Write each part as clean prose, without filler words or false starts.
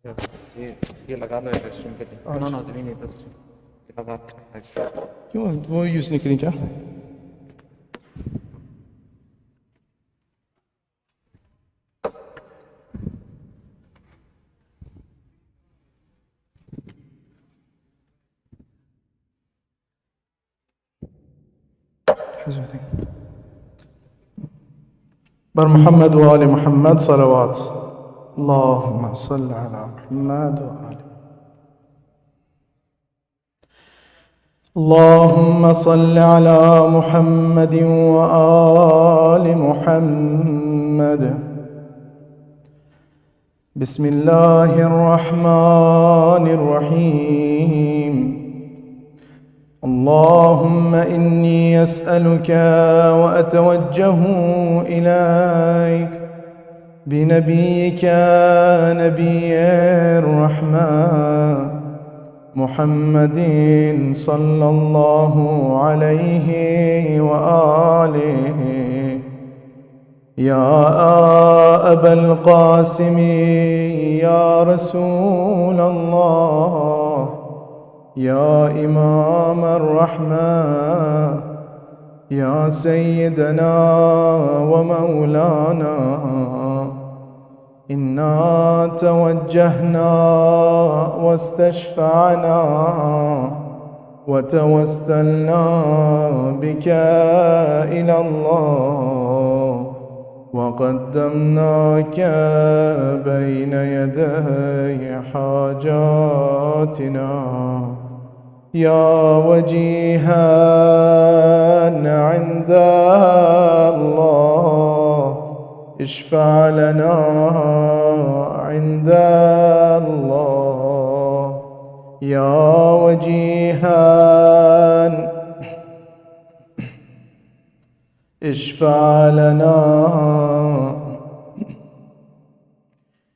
जी, ये लगा लो रेस्टरूम के लिए। नो नो अभी नहीं तो लगा क्यों वो यूज़ नहीं करें क्या? بر محمد وآل محمد صلوات. اللهم صل على محمد وآل. اللهم صل على محمد وآل محمد. بسم الله الرحمن الرحيم. اللهم إني أسألك وأتوجه إليك بنبيك نبي الرحمة محمد صلى الله عليه وآله. يا أبا القاسم يا رسول الله يا إمام الرحمة يا سيدنا ومولانا إنا توجهنا واستشفعنا وتوسلنا بك إلى الله وقدمناك بين يدي حاجاتنا يا وجيها عند الله اشفع لنا عند الله يا وجيها اشفع لنا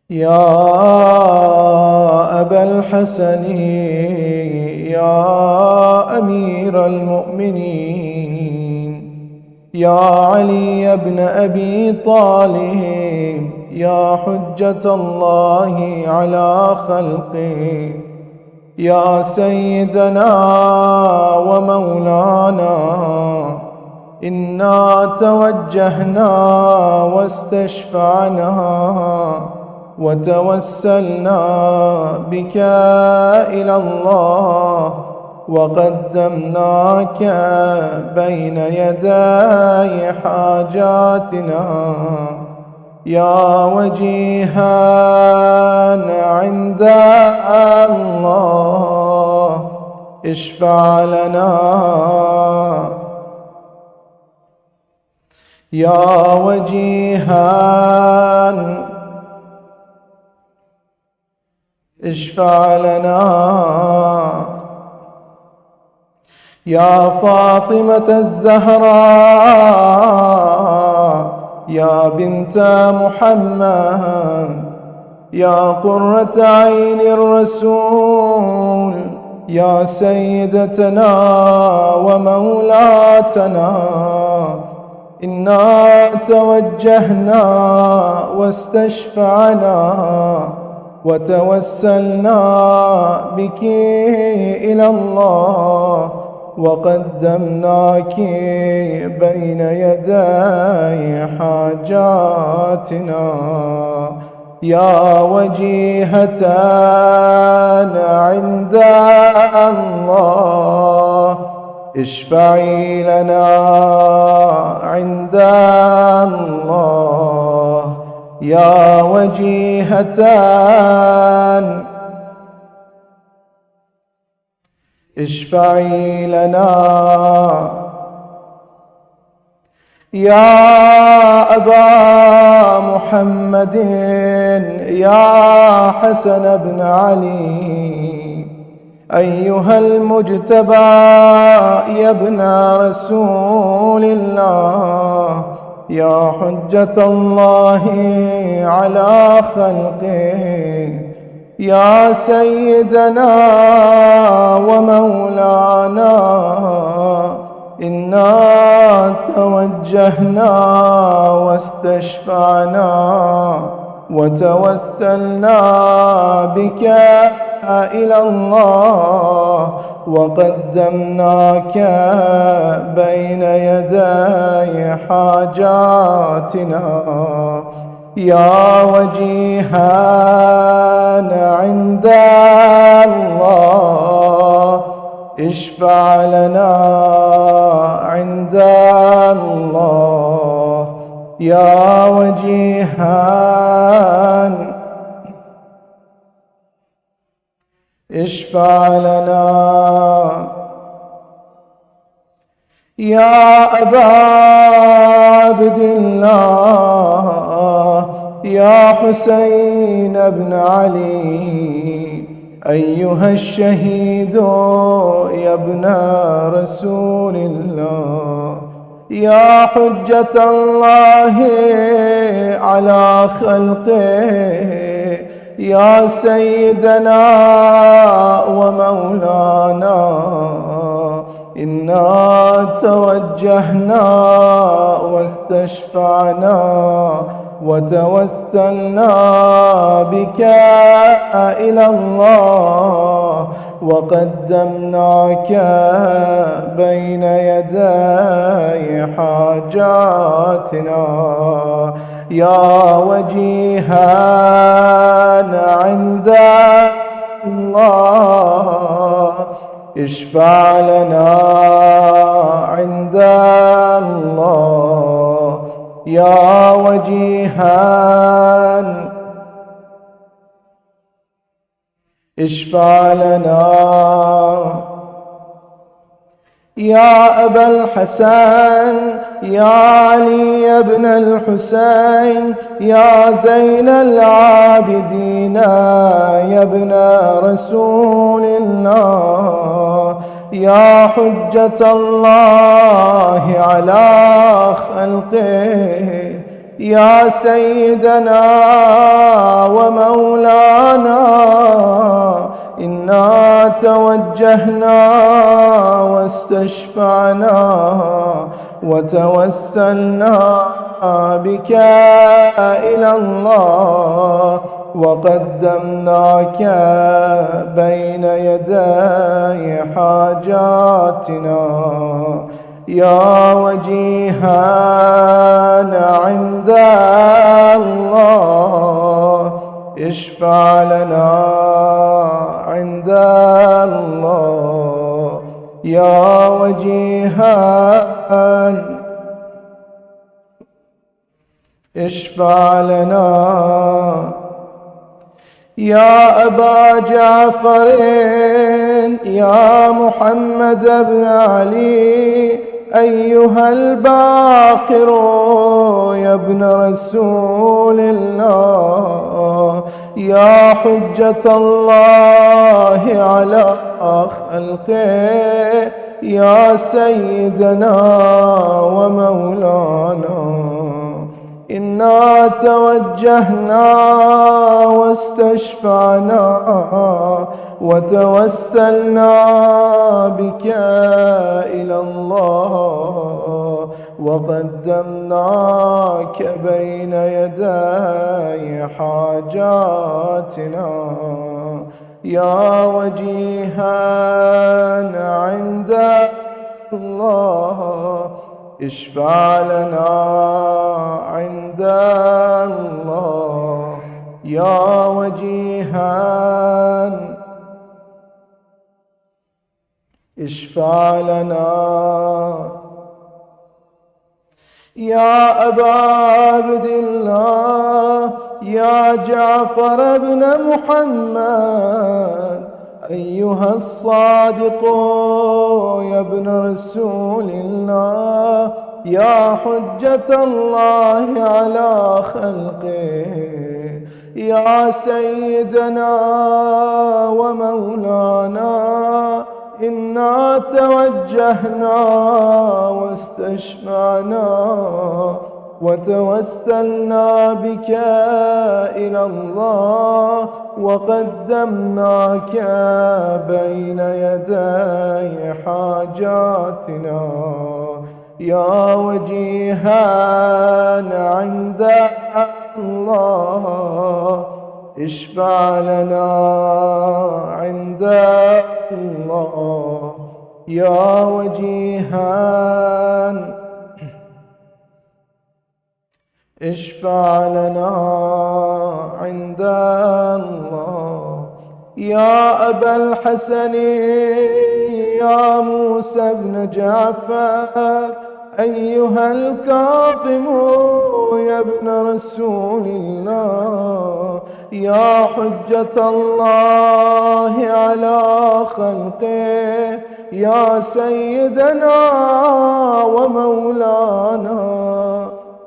يا أبا الحسن يا أمير المؤمنين يا علي بن أبي طالب يا حجة الله على خلقه يا سيدنا ومولانا إنا توجهنا واستشفعنا وتوسلنا بك إلى الله وقدمناك بين يدي حاجاتنا يا وجيها عند الله اشفع لنا يا وجيها اشفع لنا يا فاطمة الزهراء يا بنت محمد يا قرة عين الرسول يا سيدتنا ومولاتنا إنا توجهنا واستشفعنا وتوسلنا بك إلى الله وقدمناك بين يدي حاجاتنا يا وجيهة عند الله اشفعي لنا عند الله يا وجيهة اشفعي لنا يا أبا محمد يا حسن بن علي أيها المجتبى يا ابن رسول الله يا حجة الله على خلقه يا سيدنا ومولانا إنا توجهنا واستشفعنا وتوسلنا بك إلى الله وقدمناك بين يدي حاجاتنا يا وجيها عند الله اشفع لنا عند الله يا وجيها اشفع لنا يا أبا عبد الله يا حسين بن علي أيها الشهيد يا ابن رسول الله يا حجة الله على خلقه يا سيدنا ومولانا إنا توجهنا واستشفعنا وتوسلنا بك إلى الله وقدمناك بين يدي حاجاتنا يا وجيها عند الله اشفع لنا عند الله يا وجيها اشفع لنا يا أبا الحسن يا علي بن الحسين يا زين العابدين يا ابن رسول الله يا حجة الله على خلقه يا سيدنا ومولانا إنا توجهنا واستشفعنا وتوسلنا بك إلى الله وقدمناك بين يدي حاجاتنا يا وجيها عند الله اشفع لنا عند الله يا وجيها اشفع لنا يا أبا جعفر يا محمد بن علي أيها الباقر يا ابن رسول الله يا حجة الله على خلقه يا سيدنا ومولانا إنا توجهنا واستشفعنا وتوسلنا بك إلى الله وقدمناك بين يدي حاجاتنا يا وجيها عند الله اشفع لنا عند الله يا وجيها اشفع لنا يا أبا عبد الله يا جعفر بن محمد أيها الصادق يا ابن رسول الله يا حجة الله على خلقه يا سيدنا ومولانا إنا توجهنا واستشفعنا وتوسلنا بك إلى الله وقدمناك بين يدي حاجاتنا يا وجيها عند الله اشفع لنا عند الله يا وجيها اشفع لنا عند الله يا أبا الحسن يا موسى بن جعفر أيها الكاظم يا ابن رسول الله يا حجة الله على خلقه يا سيدنا ومولانا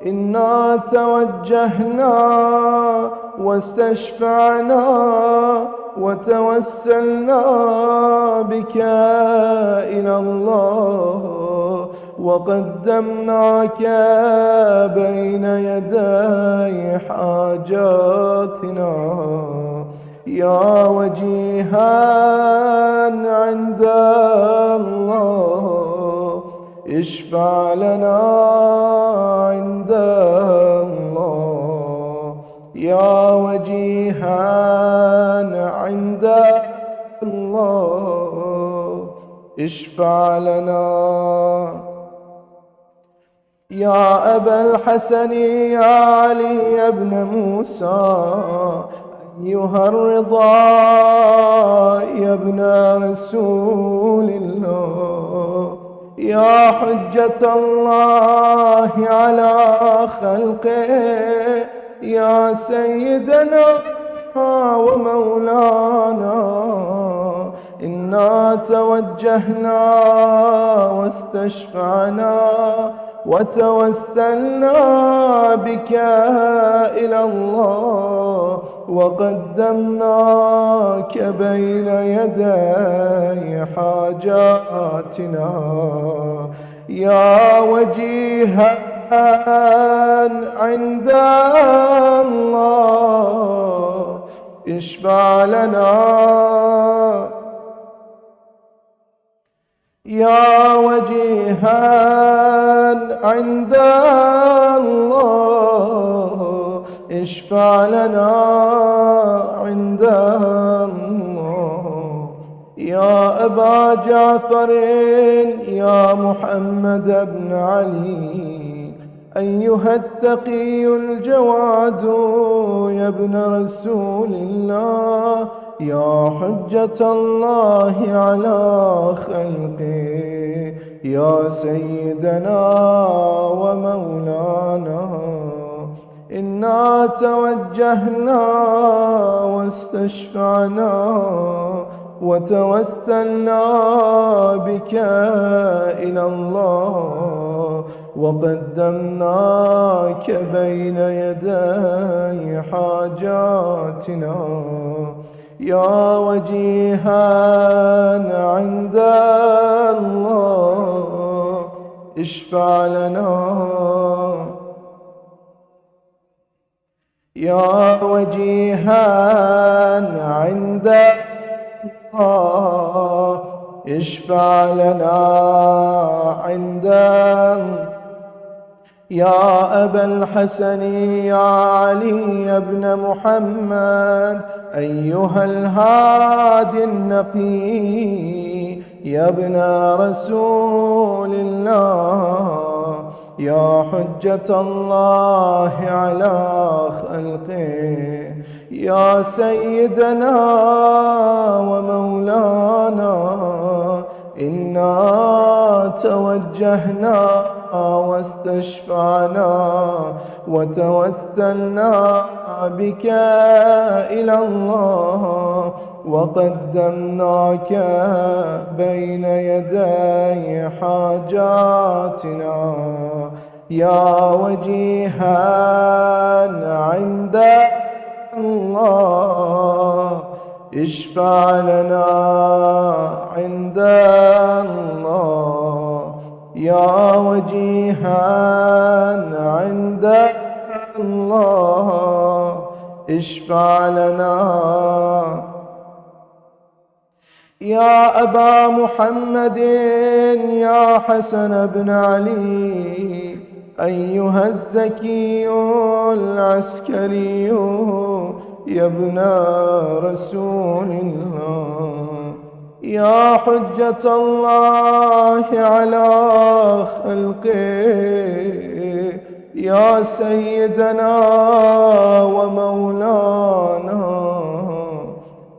إنا توجهنا واستشفعنا وتوسلنا بك إلى الله وقدمناك بين يدي حاجاتنا يا وجيها عند الله اشفع لنا عند الله يا وجيها عند الله اشفع لنا يا أبا الحسن يا علي بن موسى أيها الرضا يا ابن رسول الله يا حجة الله على خلقه يا سيدنا ومولانا إنا توجهنا واستشفعنا وتوسلنا بك إلى الله وقدمناك بين يدي حاجاتنا يا وجيها عند الله اشفع لنا يا وجيها عند الله اشفع لنا عند الله يا أبا جعفر يا محمد بن علي أيها التقي الجواد يا ابن رسول الله يا حجة الله على خلقه يا سيدنا ومولانا إنا توجهنا واستشفعنا وتوسلنا بك إلى الله وقدمناك بين يدي حاجاتنا يا وجيها عند الله اشفع لنا يا وجيها عند الله اشفع لنا عند يا أبا الحسن يا علي بن محمد أيها الهادي النقي يا ابن رسول الله يا حجة الله على خلقه يا سيدنا ومولانا إنا توجهنا واستشفعنا وتوسلنا بك إلى الله وقدمناك بين يدي حاجاتنا يا وجيها عند الله اشفع لنا عند الله يا وجيها عند الله اشفع لنا يا أبا محمد يا حسن بن علي أيها الزكي العسكري يا ابن رسول الله، يا حجة الله على خلقه، يا سيدنا ومولانا،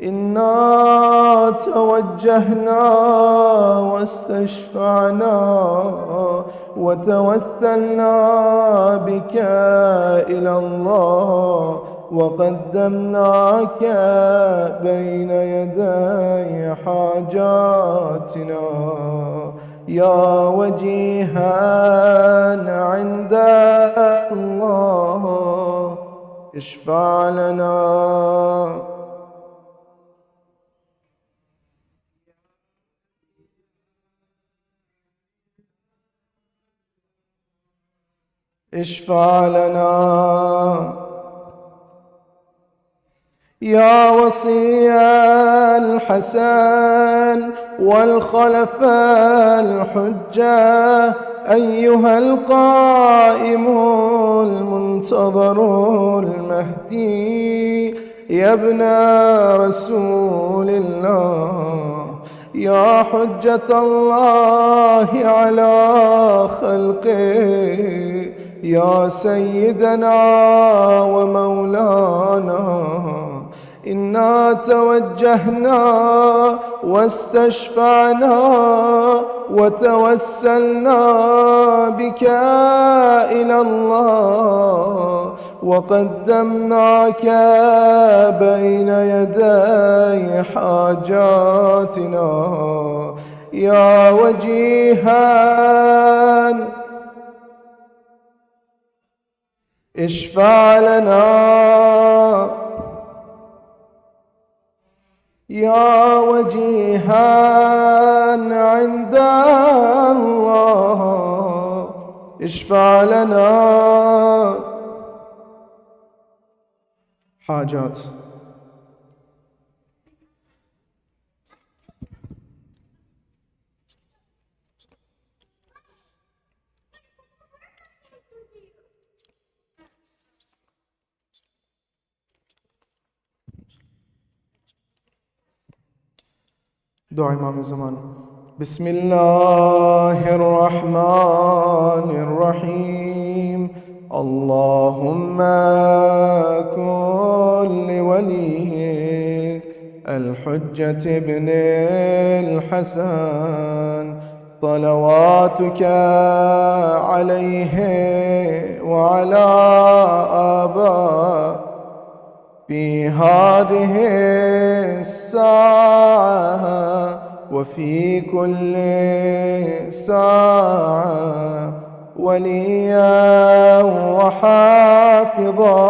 إنا توجهنا واستشفعنا وتوسلنا بك إلى الله، وقدمناك بين يدي حاجاتنا، يا وجيها عند الله اشفع لنا. اشفع لنا. يا وصي الحسن والخلف الحجة، أيها القائم المنتظر المهدي، يا ابن رسول الله، يا حجة الله على خلقه، يا سيدنا ومولانا، إنا توجهنا واستشفعنا وتوسلنا بك إلى الله، وقدمناك بين يدي حاجاتنا، يا وجيها اشفع لنا. يا وجيها عند الله اشفع لنا. حاجات. دعاء إمام الزمان. بسم الله الرحمن الرحيم. اللهم كن لوليك الحجة ابن الحسن صلواتك عليه وعلى آبائه في هذه الساعة وفي كل ساعة، وليا وحافظا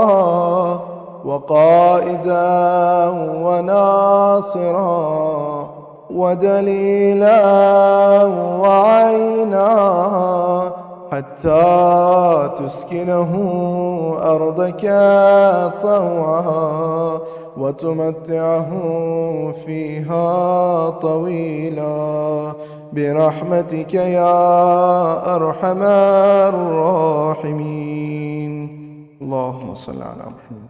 وقائدا وناصرا ودليلا وعينا، حتى تسكنه أرضك طوعا وتمتعه فيها طويلا، برحمتك يا أرحم الراحمين. اللهم صل على محمد.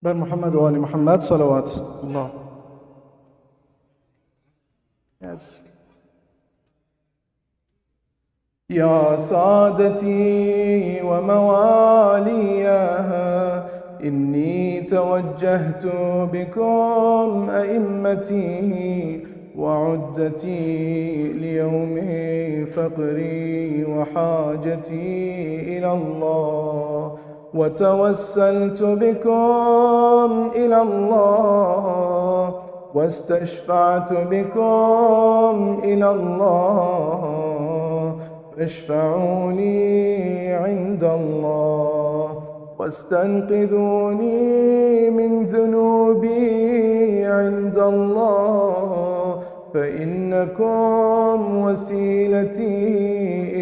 بن محمد وآل محمد صلوات الله. يا سادتي ومواليها، إني توجهت بكم أئمتي وعدتي ليوم فقري وحاجتي إلى الله، وتوسلت بكم إلى الله واستشفعت بكم إلى الله فاشفعوا لي عند الله واستنقذوني من ذنوبي عند الله فإنكم وسيلتي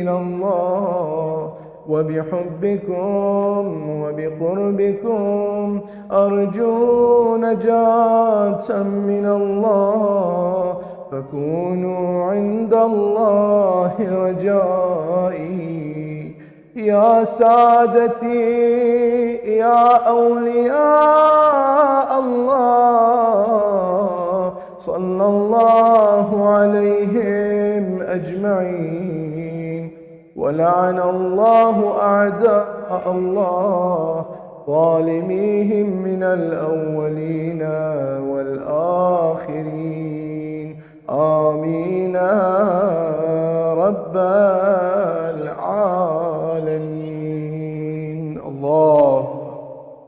إلى الله وبحبكم وبقربكم أرجو نجاة من الله فكونوا عند الله رجائي يا سادتي يا أولياء الله صلى الله عليهم أجمعين ولعن الله أعداء الله ظالميهم من الأولين والآخرين آمين رب العالمين. الله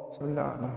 صل على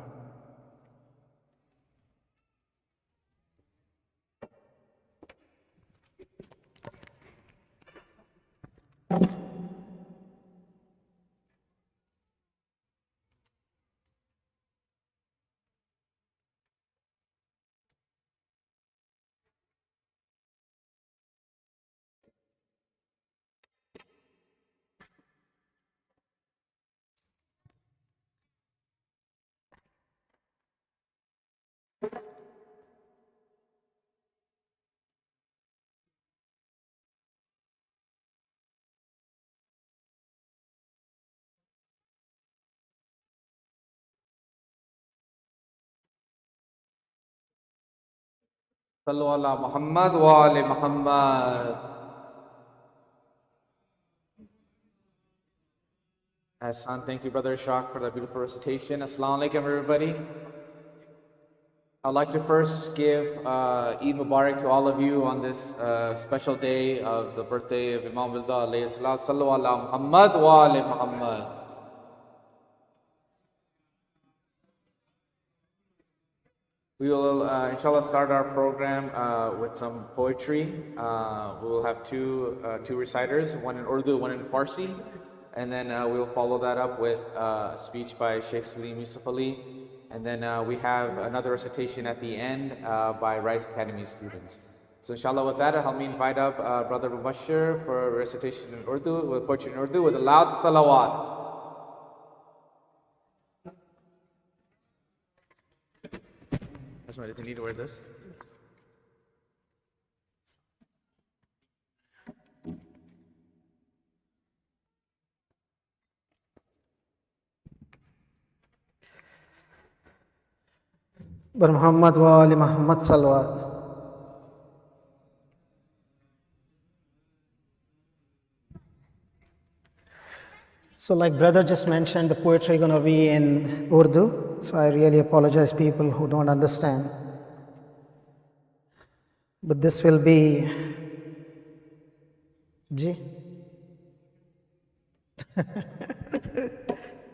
Sallu ala Muhammad wa ali Muhammad. Hassan, thank you, Brother Sheikh, for that beautiful recitation. Assalamu alaikum, everybody. I'd like to first give Eid Mubarak to all of you on this special day of the birthday of Imam Raza alayhi salam. Sallu ala Muhammad wa ali Muhammad. We will, inshallah, start our program with some poetry. We will have two reciters, one in Urdu, one in Farsi. And then we'll follow that up with a speech by Sheikh Salim Yusufali. And then we have another recitation at the end by Rise Academy students. So inshallah, with that, help me invite up Brother Mubashir for a recitation in Urdu, with poetry in Urdu, with a loud salawat. Asma, do you need to wear this? Bar Muhammad wa ali Muhammad salawat. So like brother just mentioned, the poetry going to be in Urdu. So I really apologize people who don't understand. But this will be Ji.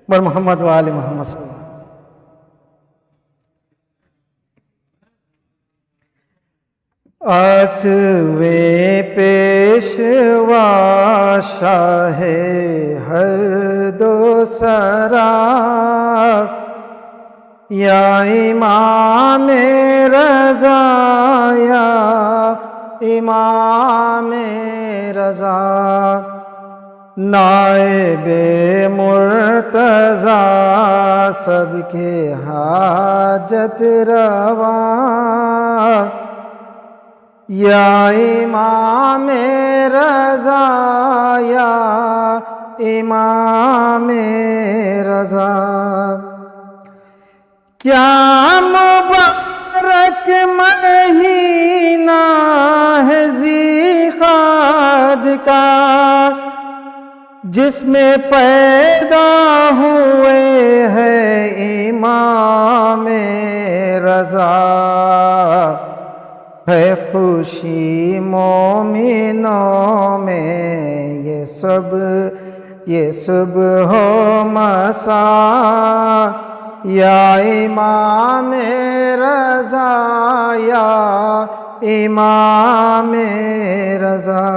Bar Muhammad wa ali Muhammad salawat. आठवें पेशवा शाहे हर दो सरा या इमाम रज़ा या इमाम रज़ा नाइबे मुर्तज़ा सबके हाजत रवा या इमाम रज़ा या इमाम रज़ा क्या मुबारक महीना है ज़िक़ाद का जिसमें पैदा हुए हैं इमाम रज़ा है खुशी मोमिनों में یہ صبح و مساء یا امام رضا یا امام رضا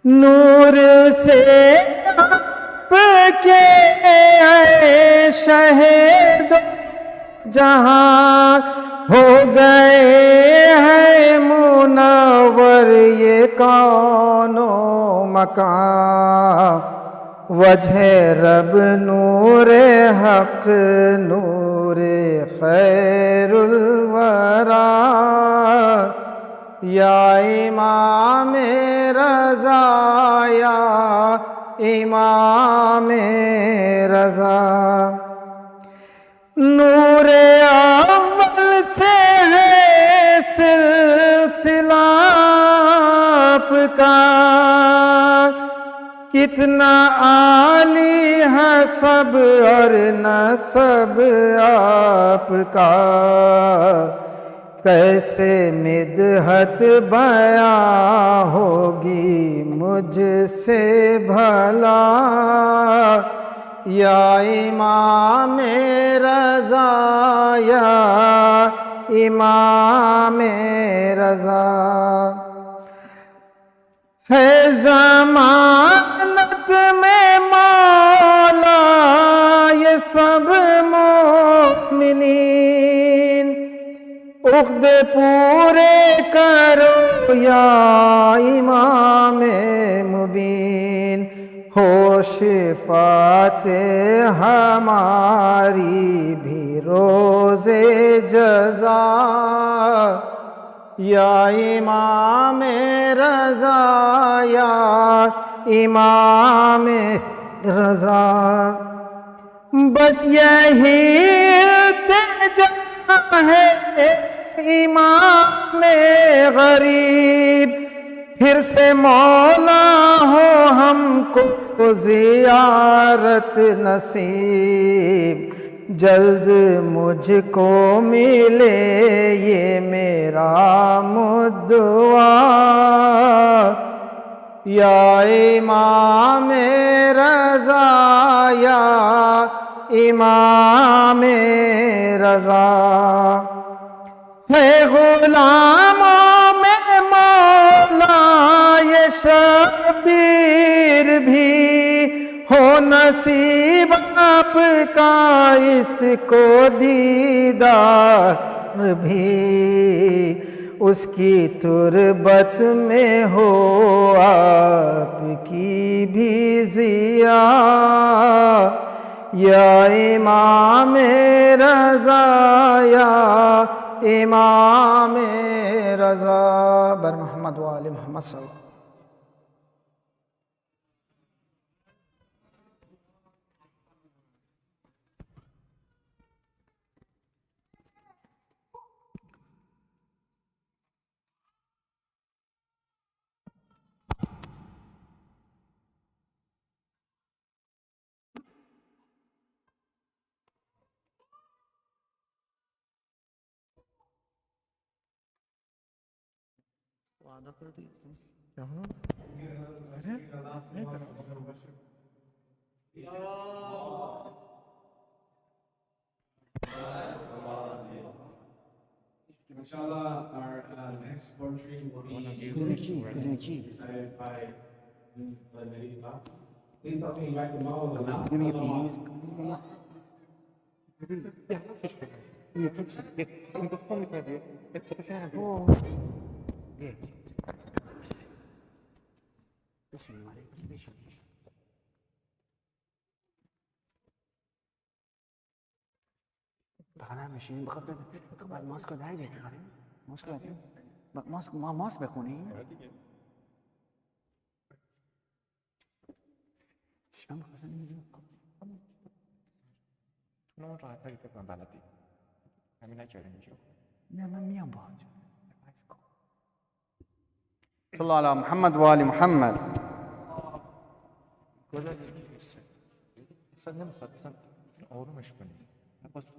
نور سے آپ کے اے شہید جہاں ہو گئے ہیں منور یہ کون و مکان وجہ رب نور حق نور خیر الورا یا امام رضا یا امام رضا نور اول سے ہے سلسلہ آپ کا کتنا عالی ہے سب اور نسب آپ کا کیسے مدحت بیان ہوگی مجھ سے بھلا یا امام رضا یا امام رضا ہے ضمانت میں مولا یہ سب مومنین عقد پورے کرو یا امام مبین ہو شفاعت ہماری بھی روز جزا یا امام رضا یا امام رضا بس یہی التجا ہے امام غریب پھر سے مولا ہو ہم کو زیارت نصیب جلد مجھ کو ملے یہ میرا مدعا یا امام رضا یا امام رضا ہے غلاموں میں مولا یہ شبیر بھی ہو نصیب آپ کا اس کو دیدار بھی اس کی تربت میں ہو آپ کی بھی ضیا یا امام رضا یا امام رضا بر محمد و آل محمد صلی اللہ علیہ وسلم وعدہ کر دی تم Inshallah, our next poetry will be recited by Please help me invite them all. ماشین بخاطر بعد ماسك ده هيجي ماسك ده ماسك ما ماسك بخوني شلون خزن يجي شلون راح تلقى من بلدي همين اجري نشوف لا ما ميان باج صلى الله على محمد وآل محمد سلم سلم آرومش کنی بس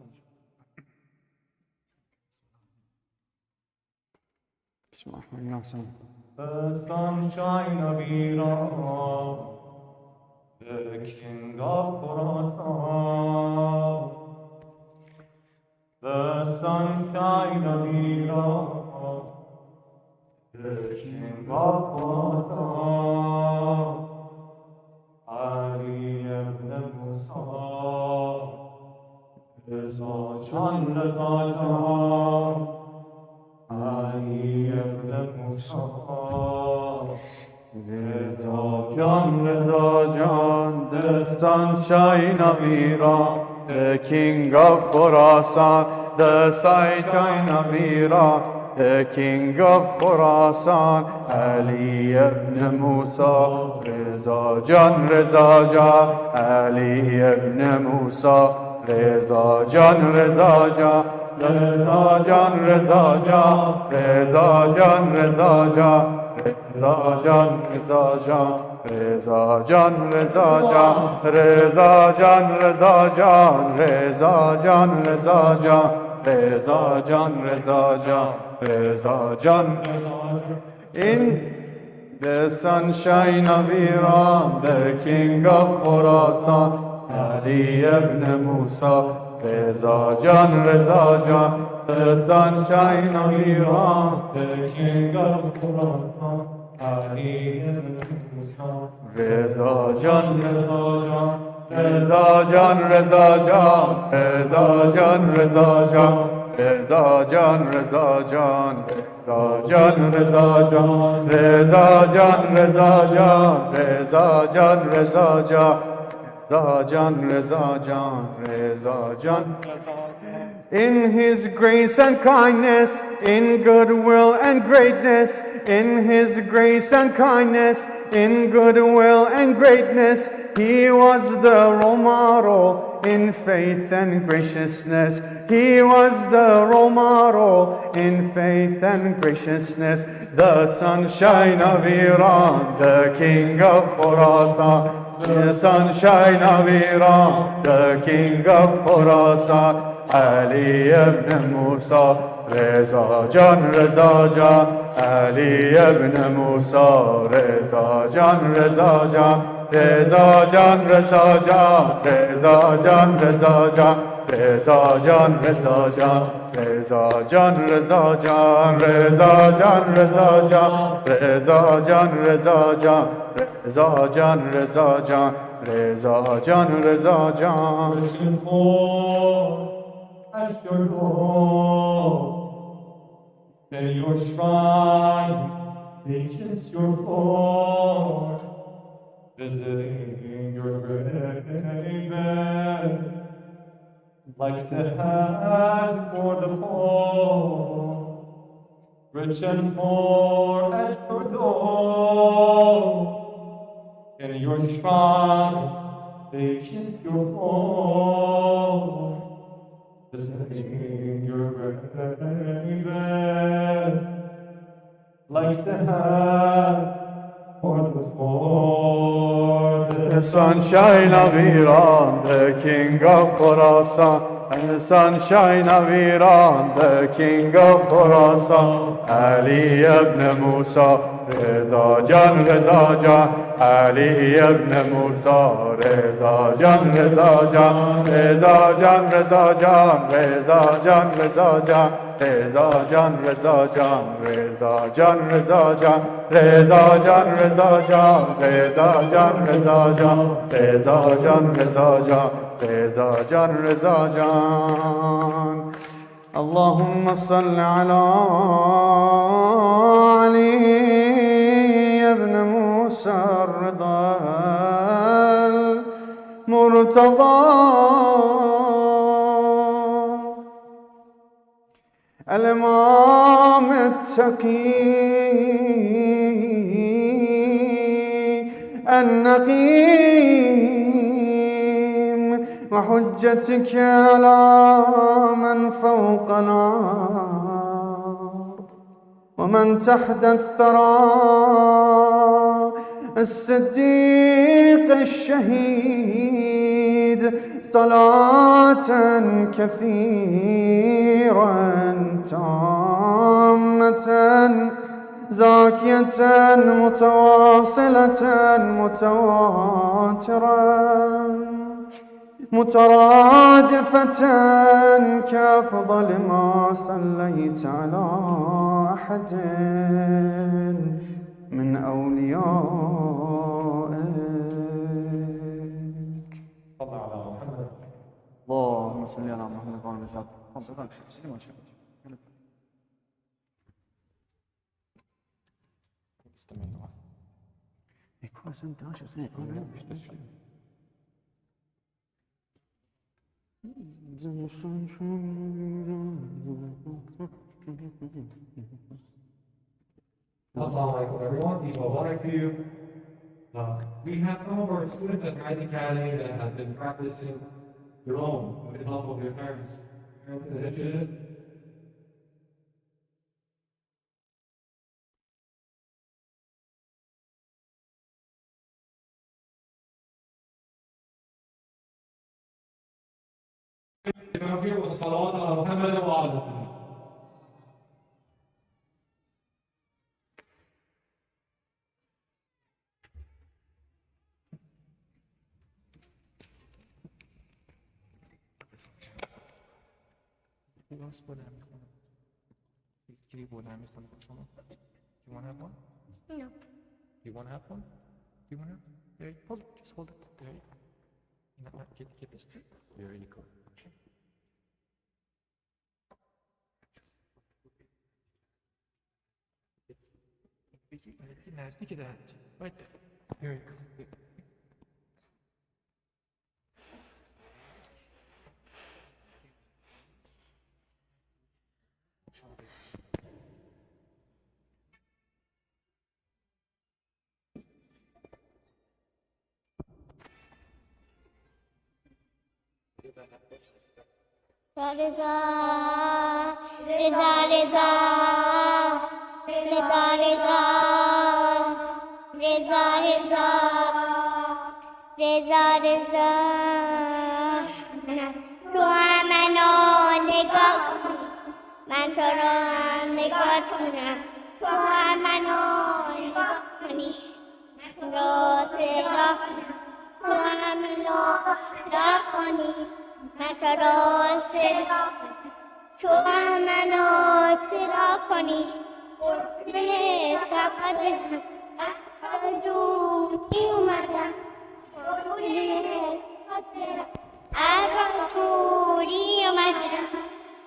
بسم الله الرحمن الرحيم The sunshine of Iran the King of Khorasan, the sunshine of Iran, the King of Khorasan, Ali ibn Musa, Raza, Ali ibn Musa, Raza, the sunshine of Iran, the King of Khorasan, the sunshine of Iran, the King of Khorasan, Ali ibn Musa, Raza Jan, Ali ibn Musa, Raza Jan, Raza Jan, Raza Jan, in the sunshine of Iran, the King of Khorasan, Ali ibn Musa, Raza Jan, the sunshine of Iran, the King of Khorasan, Ali ibn Musa, Raza Jan, in His grace and kindness, in goodwill and greatness, in His grace and kindness, in goodwill and greatness, He was the role model in faith and graciousness. He was the role model in faith and graciousness. The sunshine of Iran, the King of Khorasan, the sunshine of Iran, the King of Khorasan, Ali ibn Musa, Raza Jan, Ali ibn Musa, Raza Jan, Raza Jan, Raza Jan, Raza Jan, Raza Jan, Raza Jan, Raza Jan, Raza Jan, Raza Jan, Raza Jan, Raza Jan, Raza Jan, Raza Jan, Raza Jan, Raza Jan, Raza Jan, Raza Jan, Listen for at your door, and your shrine reaches your floor, visiting your grave bed, like the hand for the poor, rich and poor at your door, and your shrine reaches your floor, visiting your grave bed, like the hand for the poor. The sunshine of Iran, the King of Khorasan, and the sunshine of Iran, the King of Khorasan, Ali ibn Musa, Raza Jan, Ali ibn Musa, Raza Jan, Raza Jan, Raza Jan, Raza Jan, Raza Jan, Raza Jan, Raza Jan, Raza Jan, Raza Jan, Raza Jan, Raza Jan, Raza Jan, Raza Jan, Raza Jan, Raza Jan, Raza Jan, Raza Jan. Allahumma salli ala Ali ibn Musa ar-Rida al-Murtada al-Imam al-Taqi النقيم وحجتك على من فوق الأرض ومن تحت الثرى الصديق الشهيد صلاة كثيرا تامة زاكية متواصلة متواترة مترادفة كأفضل ما صليت على أحد من أوليائك. اللهم صل على محمد وعلى آله وصحبه. Assalamu alaikum everyone. People, one or two. We have some of our students at Rise Academy that have been practicing their own with the help of their parents. Parents initiative. Come here with the salawat ala Muhammad wa ala Muhammad. You want to have one? No. You want to have one? You want to have? There, hold it. Just hold it. There you go. Get this too. There you go. Okay. Nasty kid, right there. There you go. There. Raza, Raza, Raza, Raza, Raza, Raza, Raza, Raza, Tuamano nego, Mansoro nego tuna, Tuamano nego kani, Rosero, Tuamano dakoni. Mataro sera, tuamano sera koni, urne sapade, aju iumata, urne sapade, agatu iumata,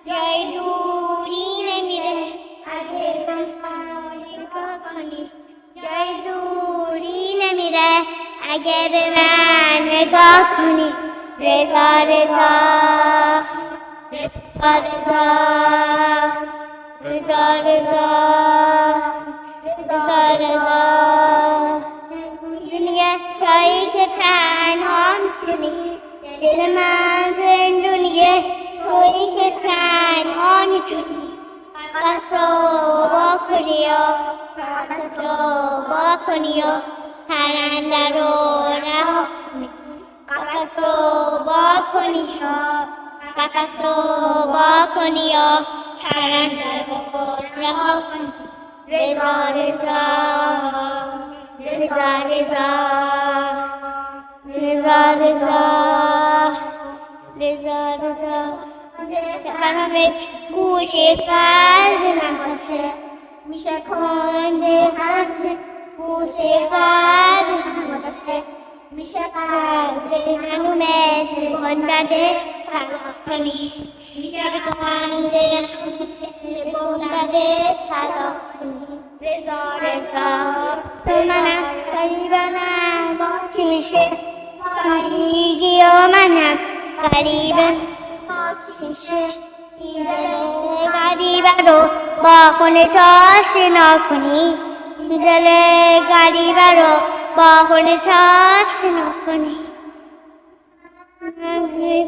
jaiduri nemire, age bemani koni, jaiduri nemire, age bemani koni. Raza, Raza, Raza, Raza, Raza, Raza, Raza. Dunia cai ketan ham sini, dilman sen dunia cai ketan ham sini. Kaso bakuniyo, harandaro rahmi. Kakaso bakuniyo, harandaro rahmi. Raza, Raza, Raza, Raza, Raza, Raza, Raza, Raza. Karamech kushe kalbina hashe, mishe konde hanne kushe kalbina hashe. Mishakal Hanumet Gondade Kalakani Mishakande Gondade Chalakani Reza Reza Pemana Karibana Mochimishe Karigiyomana Kariban Mochimishe Idale Garibaro Bahone Chashinakuni Idale Garibaro Bahone Chashinakuni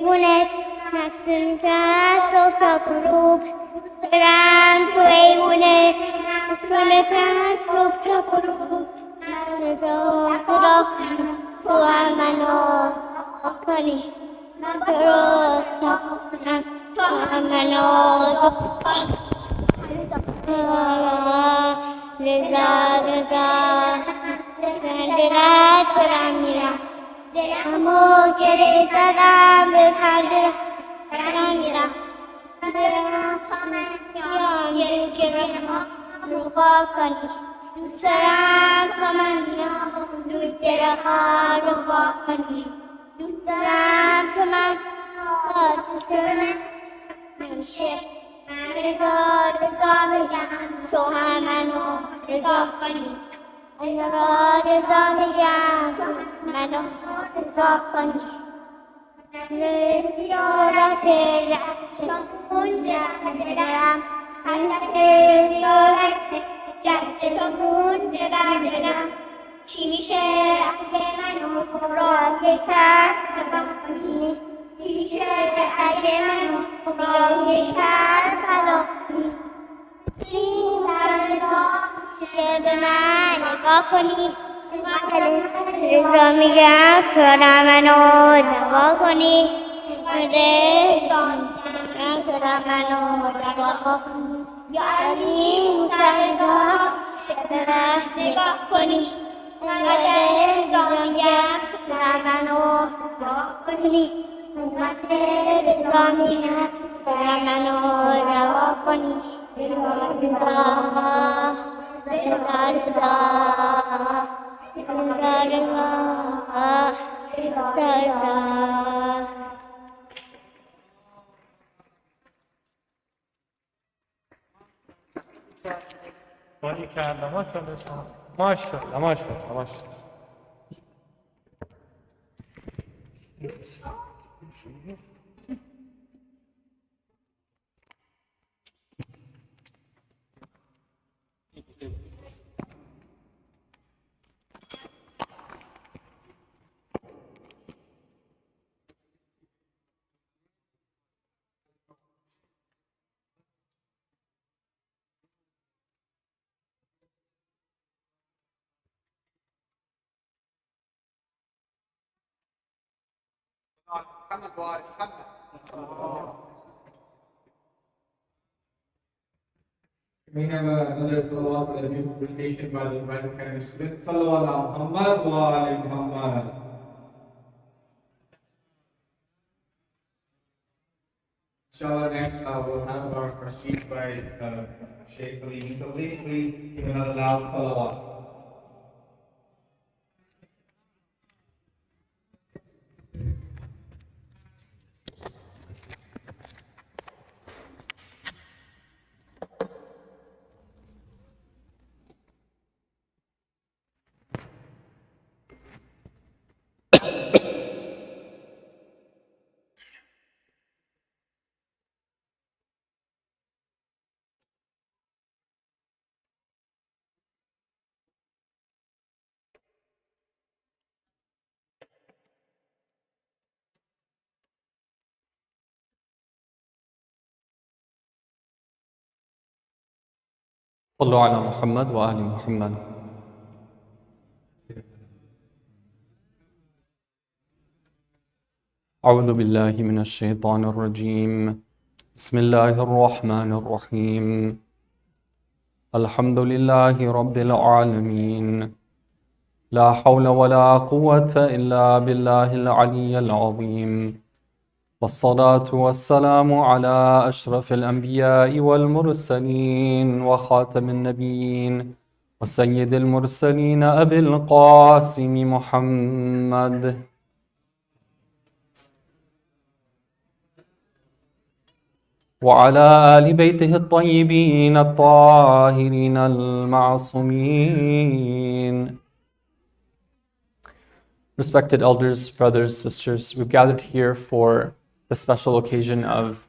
Bunet Nasinta Sotakurub Saram Kuebune Sunata Sotakurub Nazo Tuamano Okani Tuamano Raza, Raza, Ranjarat, Ramira, Amo, Kere, Salam, Hajra, Ramira, Yam, Kere, Rubakani, Salam, Samania, Dujeraha, Rubakani, Salam, Saman, Sheikh. باریکلا ماشاءالله ماشاءالله ماشاءالله ماشاءالله We have another salawat that is recitation by the Raza Academy students. Salawat ala Muhammad wa ali Muhammad. Inshallah, next we'll have our sheikh by Sheikh Salim. Yusufali, please give another loud salawat. صلوا على محمد وآل محمد. أعوذ بالله من الشيطان الرجيم. بسم الله الرحمن الرحيم. الحمد لله رب العالمين. لا حول ولا قوة إلا بالله العلي العظيم. والصلاة والسلام على أشرف الأنبياء والمرسلين وخاتم النبيين وسيد المرسلين أبي القاسم محمد وعلى آل بيته الطيبين الطاهرين المعصومين. Respected elders, brothers, sisters, we've gathered here for the special occasion of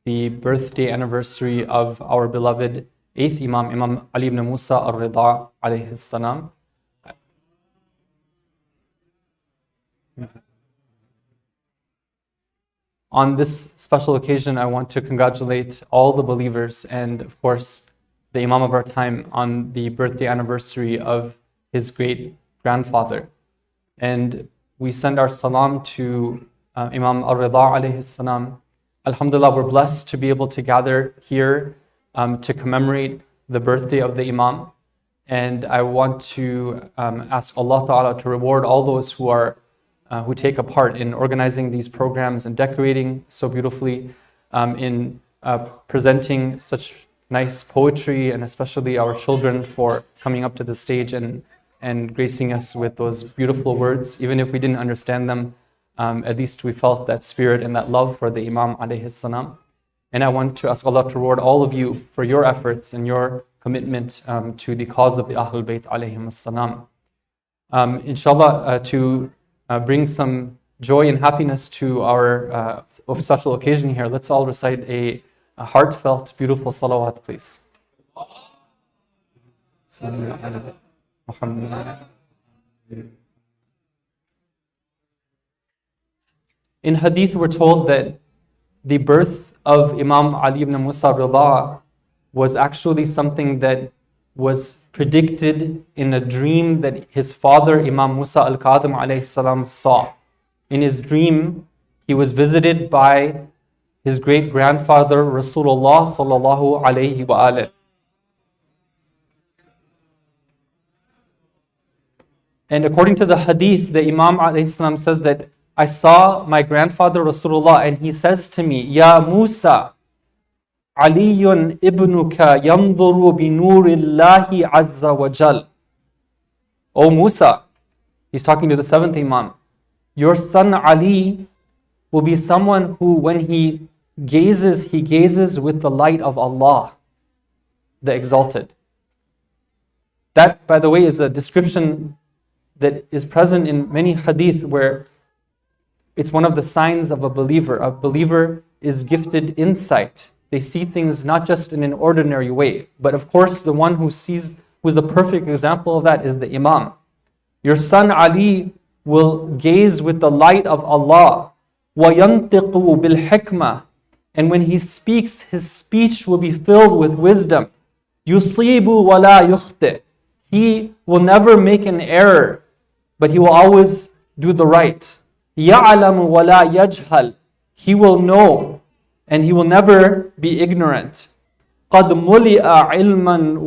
the birthday anniversary of our beloved 8th Imam, Imam Ali ibn Musa al-Rida alayhi salam. On this special occasion, I want to congratulate all the believers and, of course, the Imam of our time on the birthday anniversary of his great grandfather. And we send our salam to Imam al-Rida alayhi salam. Alhamdulillah, we're blessed to be able to gather here to commemorate the birthday of the Imam. And I want to ask Allah Ta'ala to reward all those who take a part in organizing these programs and decorating so beautifully, in presenting such nice poetry, and especially our children for coming up to the stage and gracing us with those beautiful words. Even if we didn't understand them, at least we felt that spirit and that love for the Imam alayhi salam. And I want to ask Allah to reward all of you for your efforts and your commitment to the cause of the Ahlul Bayt alayhim salam. Inshallah, to bring some joy and happiness to our special occasion here, let's all recite a heartfelt, beautiful salawat, please. In hadith, we're told that the birth of Imam Ali ibn Musa Raza was actually something that was predicted in a dream that his father, Imam Musa al-Kadhim alayhi salam, saw. In his dream, he was visited by his great-grandfather, Rasulullah sallallahu alayhi wa alayhi. And according to the hadith, the Imam alayhi salam says that I saw my grandfather Rasulullah and he says to me, Ya Musa, Aliyun ibnuka yanzuru bi nurillahi azza wa jal. O Musa, he's talking to the seventh Imam, your son Ali will be someone who when he gazes with the light of Allah, the Exalted. That, by the way, is a description that is present in many hadith where it's one of the signs of a believer. A believer is gifted insight. They see things not just in an ordinary way, but of course the one who's the perfect example of that is the Imam. Your son Ali will gaze with the light of Allah. وَيَنْتِقُ بِالْحِكْمَةِ. And when he speaks, his speech will be filled with wisdom. يُصِيبُ وَلَا يُخْطِئ. He will never make an error, but he will always do the right. يَعْلَمُ وَلَا يَجْهَلْ. He will know and he will never be ignorant. قَدْ مُلِئَ عِلْمًا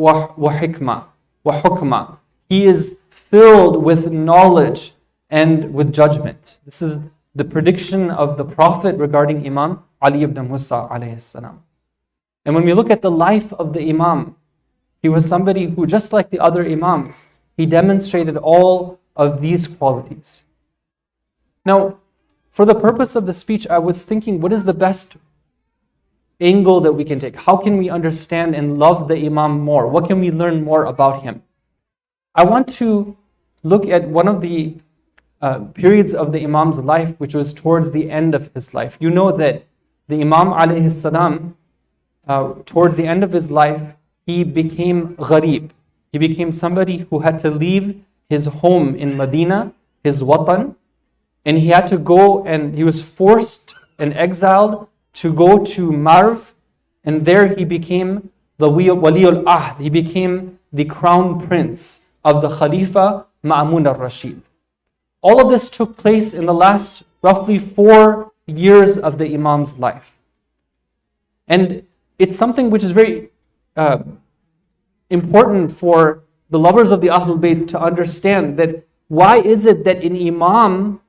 وَحُكْمًا. He is filled with knowledge and with judgment. This is the prediction of the Prophet regarding Imam Ali ibn Musa alayhi salam. And when we look at the life of the Imam, he was somebody who, just like the other Imams, he demonstrated all of these qualities. Now, for the purpose of the speech, I was thinking, what is the best angle that we can take? How can we understand and love the Imam more? What can we learn more about him? I want to look at one of the periods of the Imam's life, which was towards the end of his life. You know that the Imam alayhi salam, towards the end of his life, he became gharib. He became somebody who had to leave his home in Medina, his watan, and he had to go, and he was forced and exiled to go to Marv, and there he became the Waliul Ahd. He became the crown prince of the Khalifa Ma'mun al-Rashid. All of this took place in the last roughly 4 years of the Imam's life. And it's something which is very important for the lovers of the Ahlul Bayt to understand, that why is it that an Imam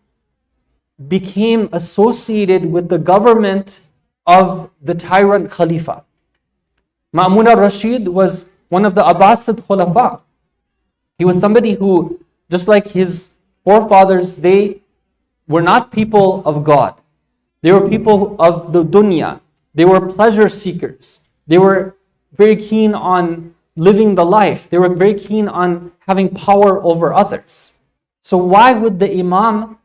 became associated with the government of the tyrant Khalifa. Ma'mun al-Rashid was one of the Abbasid Khulafa. He was somebody who, just like his forefathers, they were not people of God. They were people of the dunya. They were pleasure seekers. They were very keen on living the life. They were very keen on having power over others. So why would the Imam,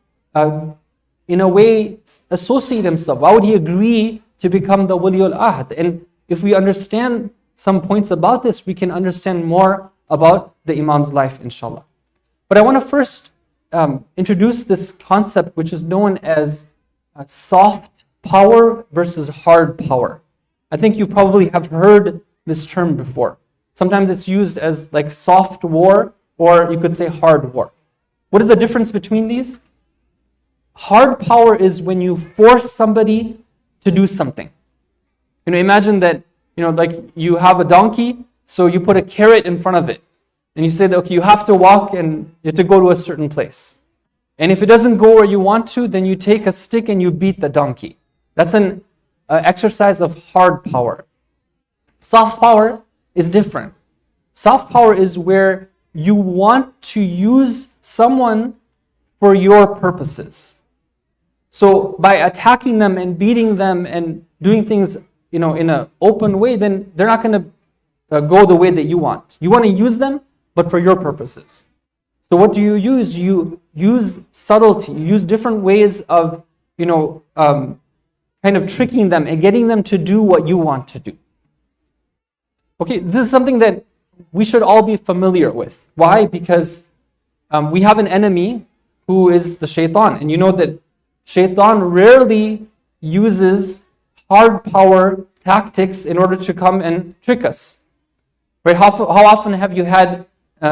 in a way, associate himself? Why would he agree to become the Waliul Ahd? And if we understand some points about this, we can understand more about the Imam's life, inshallah. But I want to first introduce this concept which is known as soft power versus hard power. I think you probably have heard this term before. Sometimes it's used as like soft war, or you could say hard war. What is the difference between these? Hard power is when you force somebody to do something. Imagine that, like you have a donkey, so you put a carrot in front of it. and you say that, okay, you have to walk and you have to go to a certain place. And if it doesn't go where you want to, then you take a stick and you beat the donkey. That's an exercise of hard power. Soft power is different. Soft power is where you want to use someone for your purposes. So by attacking them and beating them and doing things, in an open way, then they're not going to go the way that you want. You want to use them, but for your purposes. So what do you use? You use subtlety. You use different ways of, kind of tricking them and getting them to do what you want to do. Okay, this is something that we should all be familiar with. Why? Because we have an enemy who is the shaitan. And you know that shaitan rarely uses hard power tactics in order to come and trick us. Right? How often have you had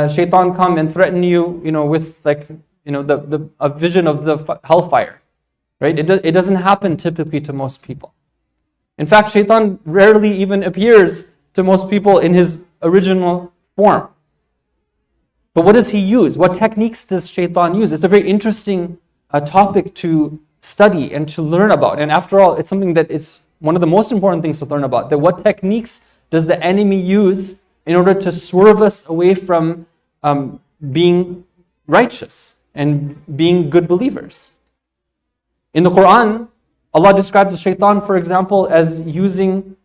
shaitan come and threaten you, with a vision of the hellfire? Right? It doesn't happen typically to most people. In fact, shaitan rarely even appears to most people in his original form. But what does he use? What techniques does shaitan use? It's a very interesting topic to study and to learn about. And after all, it's something that is one of the most important things to learn about. That what techniques does the enemy use in order to swerve us away from being righteous and being good believers? In the Quran, Allah describes the shaitan, for example, as using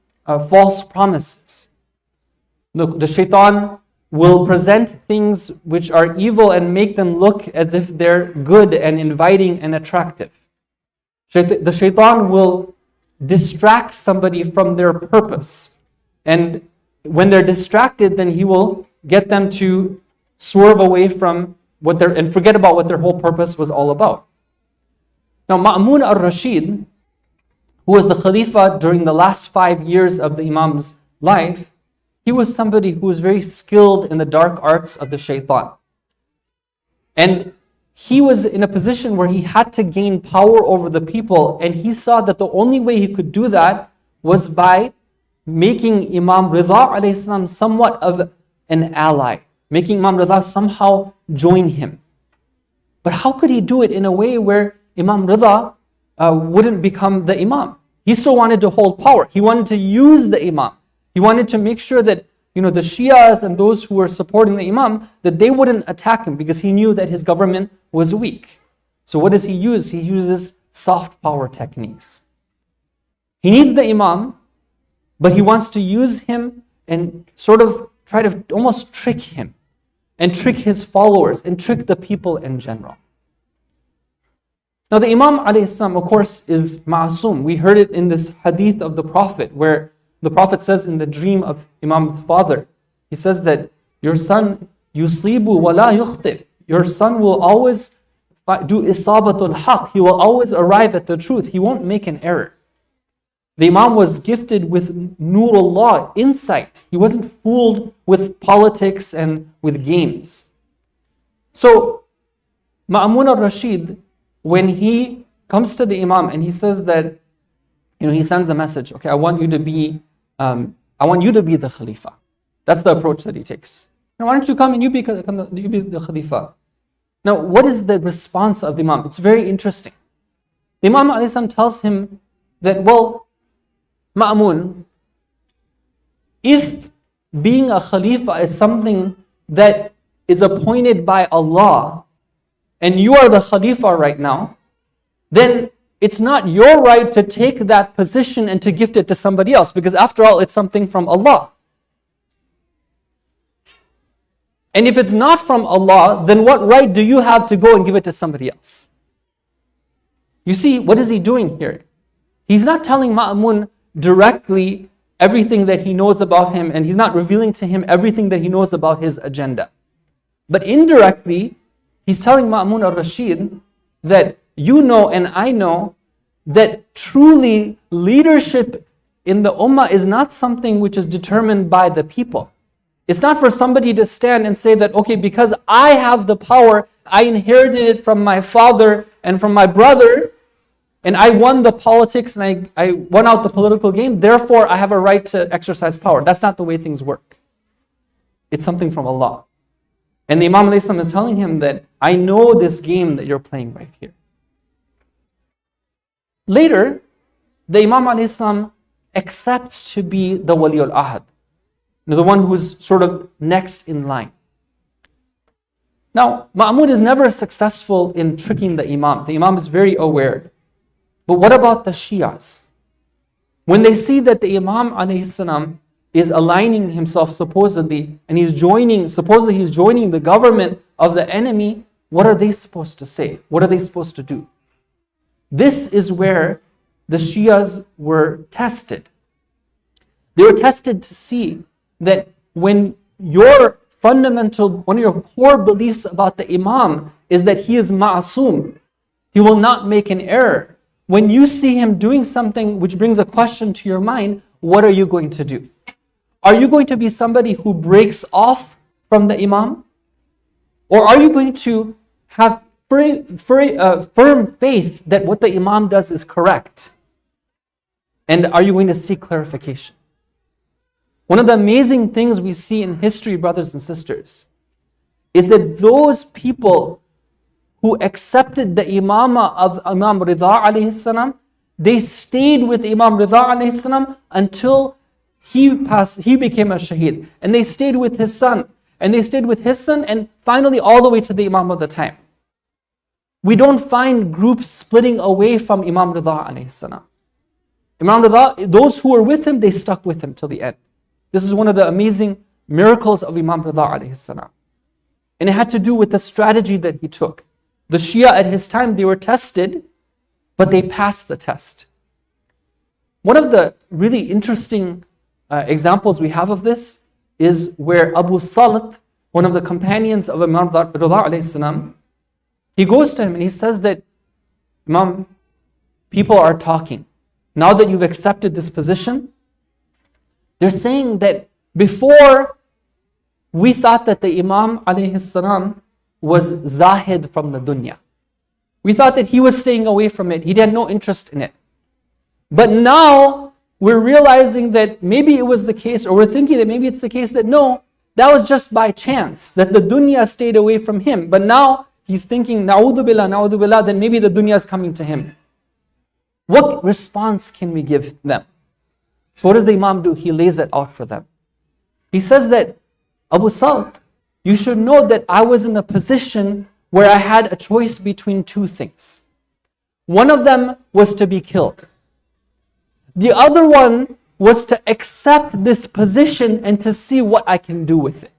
false promises. The shaitan will present things which are evil and make them look as if they're good and inviting and attractive. The shaitan will distract somebody from their purpose. And when they're distracted, then he will get them to swerve away from and forget about what their whole purpose was all about. Now, Ma'mun al-Rashid, who was the Khalifa during the last 5 years of the Imam's life, he was somebody who was very skilled in the dark arts of the shaitan. And he was in a position where he had to gain power over the people, and he saw that the only way he could do that was by making Imam Raza alayhi salam somewhat of an ally, making Imam Raza somehow join him. But how could he do it in a way where Imam Raza wouldn't become the Imam? He still wanted to hold power. He wanted to use the Imam. He wanted to make sure that the Shias and those who were supporting the Imam, that they wouldn't attack him because he knew that his government was weak. So what does he use? He uses soft power techniques. He needs the Imam, but he wants to use him and sort of try to almost trick him and trick his followers and trick the people in general. Now the Imam alayhi salam, of course, is ma'asum. We heard it in this hadith of the Prophet, where the Prophet says in the dream of Imam's father, he says that your son yuslibu wa la yukhti. Your son will always do isabatul haq. He will always arrive at the truth. He won't make an error. The Imam was gifted with nurullah, insight. He wasn't fooled with politics and with games. So Ma'mun al-Rashid, when he comes to the Imam and he says that, he sends the message, okay, I want you to be the Khalifa. That's the approach that he takes. Now, why don't you come and you be the Khalifa? Now, what is the response of the Imam? It's very interesting. The Imam alayhi salam tells him that, well, Ma'mun, if being a Khalifa is something that is appointed by Allah, and you are the Khalifa right now, then it's not your right to take that position and to gift it to somebody else, because after all, it's something from Allah. And if it's not from Allah, then what right do you have to go and give it to somebody else? You see, what is he doing here? He's not telling Ma'mun directly everything that he knows about him, and he's not revealing to him everything that he knows about his agenda. But indirectly, he's telling Ma'mun al-Rashid that you know and I know that truly leadership in the ummah is not something which is determined by the people. It's not for somebody to stand and say that, okay, because I have the power, I inherited it from my father and from my brother, and I won the politics and I won out the political game, therefore I have a right to exercise power. That's not the way things work. It's something from Allah. And the Imam ﷺ is telling him that I know this game that you're playing right here. Later, the Imam ﷺ accepts to be the Waliul Ahad, the one who's sort of next in line. Now, Ma'mun is never successful in tricking the Imam. The Imam is very aware. But what about the Shias? When they see that the Imam ﷺ is aligning himself supposedly, and supposedly he's joining the government of the enemy, what are they supposed to say? What are they supposed to do? This is where the Shias were tested. They were tested to see that when one of your core beliefs about the Imam is that he is ma'asum, he will not make an error. When you see him doing something which brings a question to your mind, what are you going to do? Are you going to be somebody who breaks off from the Imam? Or are you going to have firm faith that what the Imam does is correct? And are you going to seek clarification? One of the amazing things we see in history, brothers and sisters, is that those people who accepted the imamah of Imam Raza alayhi salam, they stayed with Imam Raza alayhi salam until he became a shaheed. And they stayed with his son. And they stayed with his son, and finally all the way to the Imam of the time. We don't find groups splitting away from Imam Raza alayhi salam. Imam Raza, those who were with him, they stuck with him till the end. This is one of the amazing miracles of Imam Raza alayhi salam. And it had to do with the strategy that he took. The Shia at his time, they were tested, but they passed the test. One of the really interesting examples we have of this is where Abu Salat, one of the companions of Imam Raza alayhi salam, he goes to him and he says that, Imam, people are talking. Now that you've accepted this position, they're saying that before we thought that the Imam alayhi salam was zahid from the dunya. We thought that he was staying away from it. He had no interest in it. But now we're realizing that maybe it was the case, or we're thinking that maybe it's the case that no, that was just by chance, that the dunya stayed away from him. But now he's thinking, na'udhu billah, then maybe the dunya is coming to him. What response can we give them? So what does the Imam do? He lays it out for them. He says that, Abu Salt, you should know that I was in a position where I had a choice between two things. One of them was to be killed. The other one was to accept this position and to see what I can do with it.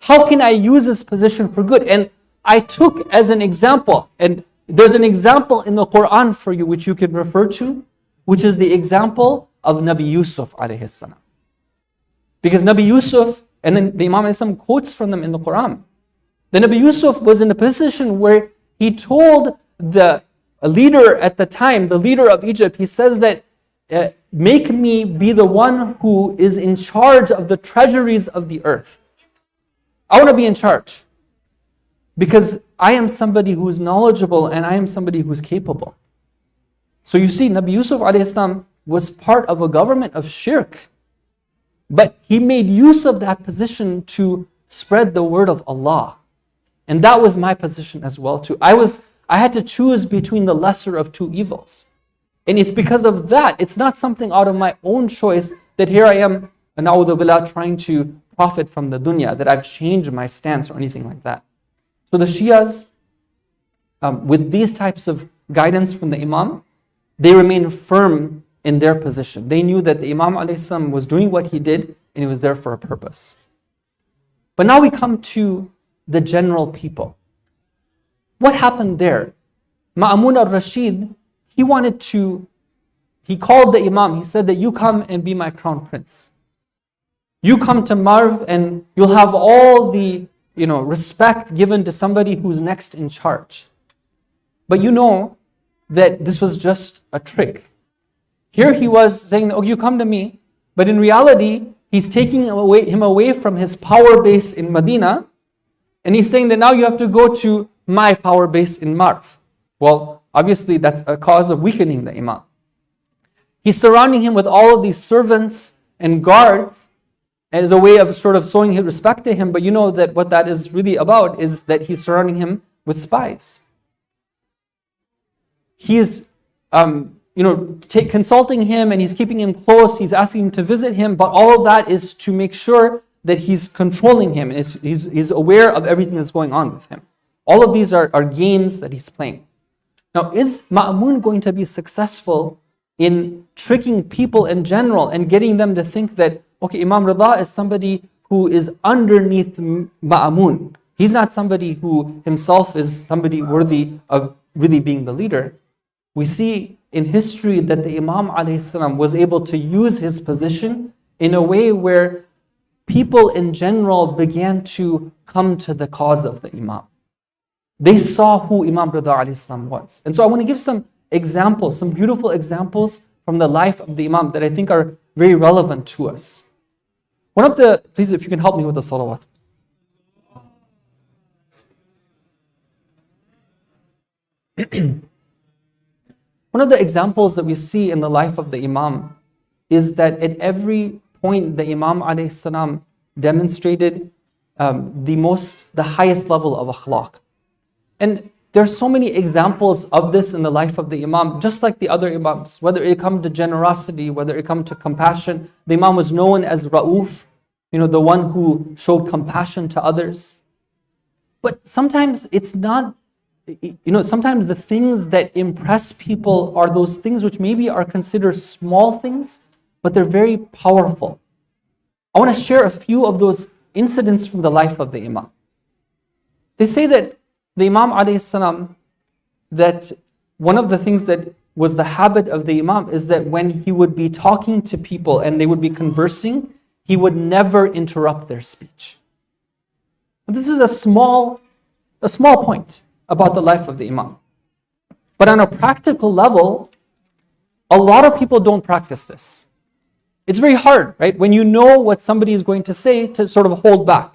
How can I use this position for good? And I took as an example, and there's an example in the Quran for you which you can refer to, which is the example of Nabi Yusuf alayhi salam. Because Nabi Yusuf, and then the Imam ﷺ quotes from them in the Quran. The Nabi Yusuf was in a position where he told the leader at the time, the leader of Egypt, he says that, make me be the one who is in charge of the treasuries of the earth. I want to be in charge. Because I am somebody who is knowledgeable and I am somebody who is capable. So you see, Nabi Yusuf alayhi salam was part of a government of shirk. But he made use of that position to spread the word of Allah. And that was my position as well too. I had to choose between the lesser of two evils. And it's because of that, it's not something out of my own choice that here I am, na'udhu billah, trying to profit from the dunya, that I've changed my stance or anything like that. So the Shias, with these types of guidance from the Imam, they remained firm in their position. They knew that the Imam ﷺ was doing what he did and he was there for a purpose. But now we come to the general people. What happened there? Ma'mun al-Rashid, he called the Imam, he said that you come and be my crown prince. You come to Marv and you'll have all the respect given to somebody who's next in charge. But you know that this was just a trick. Here he was saying, oh, you come to me, but in reality, he's taking him away from his power base in Medina, and he's saying that now you have to go to my power base in Marv. Well, obviously that's a cause of weakening the Imam. He's surrounding him with all of these servants and guards, as a way of sort of showing his respect to him, but you know that what that is really about is that he's surrounding him with spies. He is, consulting him, and he's keeping him close. He's asking him to visit him, but all of that is to make sure that he's controlling him, and he's aware of everything that's going on with him. All of these are games that he's playing. Now, is Ma'mun going to be successful in tricking people in general and getting them to think that, okay, Imam Raza is somebody who is underneath Ma'mun. He's not somebody who himself is somebody worthy of really being the leader. We see in history that the Imam ﷺ was able to use his position in a way where people in general began to come to the cause of the Imam. They saw who Imam Raza ﷺ was. And so I want to give some examples, some beautiful examples from the life of the Imam that I think are very relevant to us. Please, if you can help me with the salawat. One of the examples that we see in the life of the Imam is that at every point the Imam ﷺ demonstrated the highest level of akhlaq. And there are so many examples of this in the life of the Imam, just like the other Imams. Whether it comes to generosity, whether it comes to compassion. The Imam was known as Ra'uf, the one who showed compassion to others. But sometimes it's not, sometimes the things that impress people are those things which maybe are considered small things, but they're very powerful. I want to share a few of those incidents from the life of the Imam. They say that the Imam ﷺ, that one of the things that was the habit of the Imam is that when he would be talking to people and they would be conversing, he would never interrupt their speech. And this is a small point about the life of the Imam. But on a practical level, a lot of people don't practice this. It's very hard, right? When you know what somebody is going to say, to sort of hold back.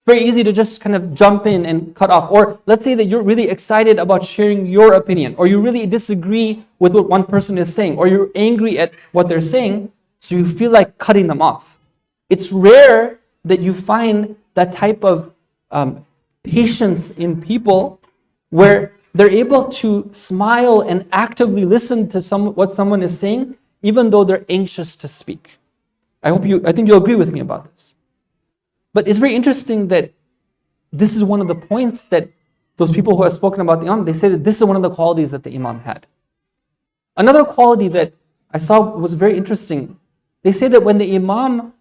Very easy to just kind of jump in and cut off. Or let's say that you're really excited about sharing your opinion, or you really disagree with what one person is saying, or you're angry at what they're saying, so you feel like cutting them off. It's rare that you find that type of patience in people where they're able to smile and actively listen to what someone is saying, even though they're anxious to speak. I think you'll agree with me about this. But it's very interesting that this is one of the points that those people who have spoken about the Imam, they say that this is one of the qualities that the Imam had. Another quality that I saw was very interesting. They say that when the Imam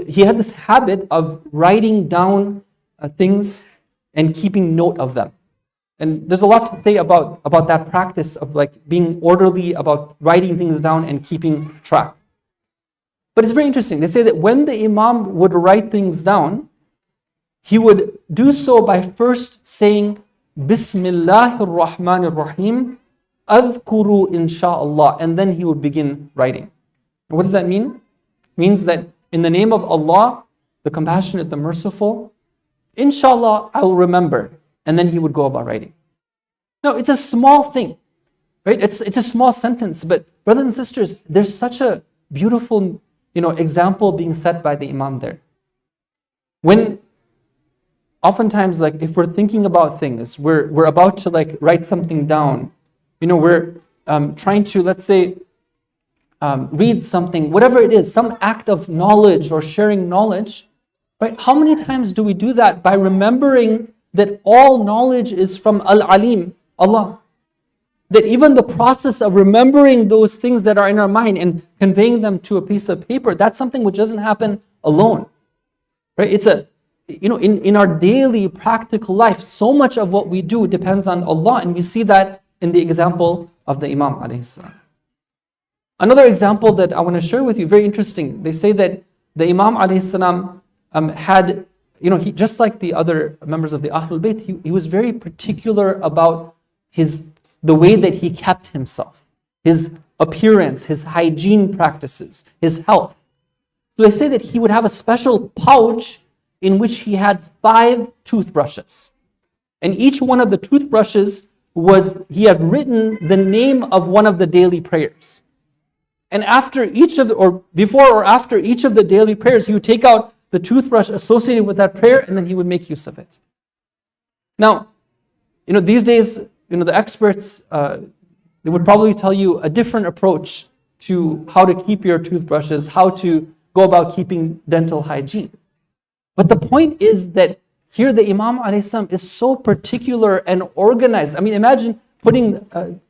he had this habit of writing down things and keeping note of them. And there's a lot to say about that practice of like being orderly, about writing things down and keeping track. But it's very interesting. They say that when the Imam would write things down, he would do so by first saying, Bismillahir Rahmanir Rahim, Adhkuru insha'Allah, and then he would begin writing. And what does that mean? It means that in the name of Allah, the Compassionate, the Merciful, inshallah, I will remember. And then he would go about writing. Now, it's a small thing, right? It's a small sentence, but brothers and sisters, there's such a beautiful example being set by the Imam there. When oftentimes, like if we're thinking about things, we're about to like write something down, we're trying to, let's say, read something, whatever it is, some act of knowledge or sharing knowledge, right? How many times do we do that by remembering that all knowledge is from Al-Alim, Allah? That even the process of remembering those things that are in our mind and conveying them to a piece of paper, that's something which doesn't happen alone, right? It's in our daily practical life, so much of what we do depends on Allah, and we see that in the example of the Imam alayhi salam. Another example that I want to share with you, very interesting. They say that the Imam alayhi salam had, he, just like the other members of the Ahlul Bayt, he was very particular about the way that he kept himself, his appearance, his hygiene practices, his health. So they say that he would have a special pouch in which he had 5 toothbrushes. And each one of the toothbrushes he had written the name of one of the daily prayers. And after each of the, or before or after each of the daily prayers, he would take out the toothbrush associated with that prayer, and then he would make use of it. Now, these days, the experts, they would probably tell you a different approach to how to keep your toothbrushes, how to go about keeping dental hygiene. But the point is that here the Imam ﷺ is so particular and organized. I mean, imagine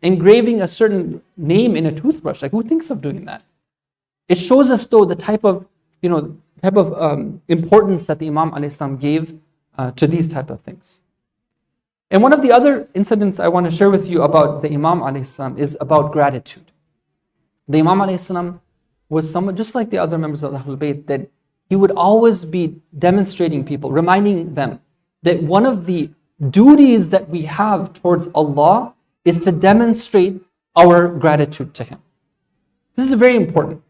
engraving a certain name in a toothbrush. Like, who thinks of doing that? It shows us, though, the type of importance that the Imam ﷺ gave to these type of things. And one of the other incidents I want to share with you about the Imam ﷺ is about gratitude. The Imam ﷺ was someone, just like the other members of the Ahlul Bayt, that he would always be demonstrating people, reminding them that one of the duties that we have towards Allah is to demonstrate our gratitude to Him. This is very important.